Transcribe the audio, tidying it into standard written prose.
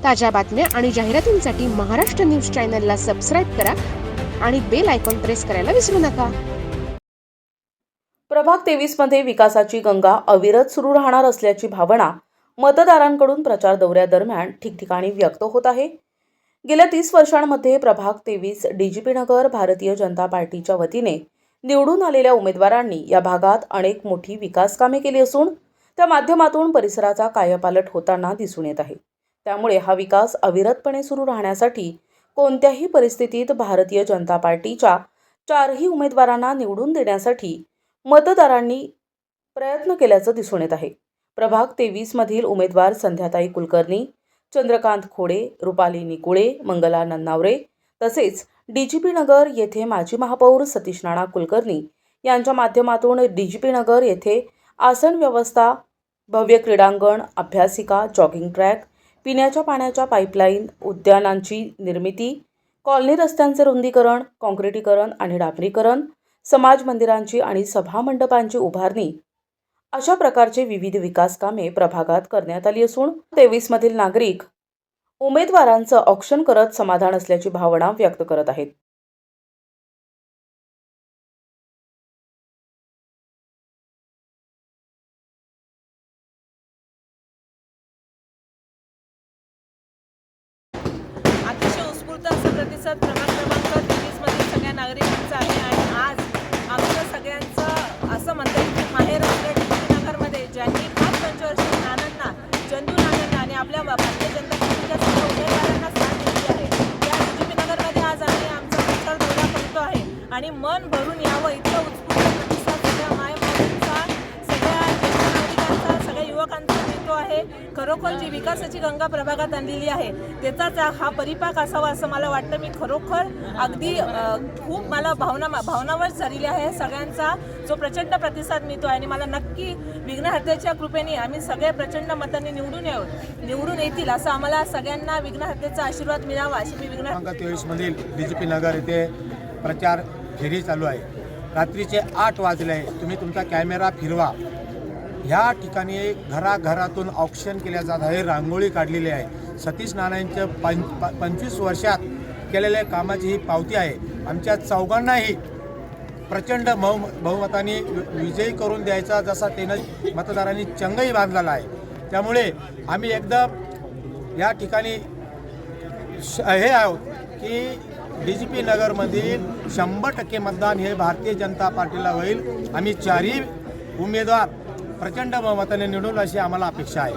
ताज्या बातम्या आणि जाहिरातींसाठी महाराष्ट्र न्यूज चॅनलला सबस्क्राईब करा आणि बेल आयकॉन प्रेस करायला विसरू नका। प्रभाग 23 मध्ये विकासाची गंगा अविरत सुरू राहणार असल्याची भावना मतदारांकडून प्रचार दौऱ्यादरम्यान ठिकठिकाणी व्यक्त होत आहे। गेल्या 30 वर्षांमध्ये प्रभाग 23 डीजीपी नगर भारतीय जनता पार्टीच्या वतीने निवडून आलेल्या उमेदवारांनी या भागात अनेक मोठी विकास कामे केली असून त्या माध्यमातून परिसराचा कायापालट होताना दिसून येत आहे। त्यामुळे हा विकास अविरतपणे सुरू राहण्यासाठी कोणत्याही परिस्थितीत भारतीय जनता पार्टीच्या चारही उमेदवारांना निवडून देण्यासाठी मतदारांनी प्रयत्न केल्याचं दिसून येत आहे। प्रभाग 23 मधील उमेदवार संध्याताई कुलकर्णी, चंद्रकांत खोडे, रुपाली निकुळे, मंगला नन्नावरे तसेच डीजीपी नगर येथे माजी महापौर सतीश नाना कुलकर्णी यांच्या माध्यमातून डीजीपी नगर येथे आसन व्यवस्था, भव्य क्रीडांगण, अभ्यासिका, जॉगिंग ट्रॅक, पिण्याच्या पाण्याच्या पाईपलाईन, उद्यानांची निर्मिती, कॉलनी रस्त्यांचे रुंदीकरण, काँक्रिटीकरण आणि डांबरीकरण, समाज मंदिरांची आणि सभा मंडपांची उभारणी अशा प्रकारचे विविध विकास कामे प्रभागात करण्यात आली असून 23 मधील नागरिक उमेदवारांचं औक्षण करत समाधान असल्याची भावना व्यक्त करत आहेत। अतिशय उत्स्फूर्त असा प्रतिसाद प्रभाग क्रमांक 23 मधील सगळ्या नागरिकांचा आहे आणि आज आमच्या सगळ्यांचं असं म्हणता येईल की माहेर असल्या डीजीपी नगरमध्ये ज्यांनी 5-5 वर्ष नानांना, चंदू नानांना आणि आपल्या भारतीय जनता पार्टीच्या सर्व उमेदवारांना साथ दिली आहे, त्या डीजीपी नगरमध्ये आज आम्ही आमचा प्रचार दौरा करतो आहे आणि मन भरून यावं इतका उत्स्फूर्त प्रतिसाद सगळ्या मायमाऊलींचा, सगळ्या नागरिकांचा, सगळ्या युवकांचा मिळतो आहे। खरोखर जी विकासाची गंगा प्रभागात आणलेली आहे त्याचाच हा परिपाक असावा असं मला वाटतं। मी खरोखर अगदी खूप मला भावनावर झालेली आहे सगळ्यांचा जो प्रचंड प्रतिसाद मिळतो आहे आणि मला नक्की विघ्नहर्त्याच्या कृपेने आम्ही सगळे प्रचंड मतांनी निवडून येतील असं आम्हाला सगळ्यांना विघ्नहर्त्याचा आशीर्वाद मिळावा अशी मी क्रमांक 23 मधील डीजीपी नगर येथे प्रचार फेरी चालू आहे। रात्रीचे 8 वाजले आहे। तुम्ही तुमचा कॅमेरा फिरवा। ह्या ठिकाणी घराघरातून औक्षण केल्या जात आहे, रांगोळी काढलेली आहे। सतीश नानांच्या 25 वर्षात केलेल्या कामाची ही पावती आहे। आमच्या चौघांनाही प्रचंड बहुमताने विजयी करून द्यायचा जसा त्यानं मतदारांनी चंगही बांधलेला आहे। त्यामुळे आम्ही एकदम या ठिकाणी हे आहोत की डीजीपी नगरमधील 100% मतदान हे भारतीय जनता पार्टीला होईल। आम्ही चारही उमेदवार प्रचंड बहुमताने निवडून अशी आम्हाला अपेक्षा आहे।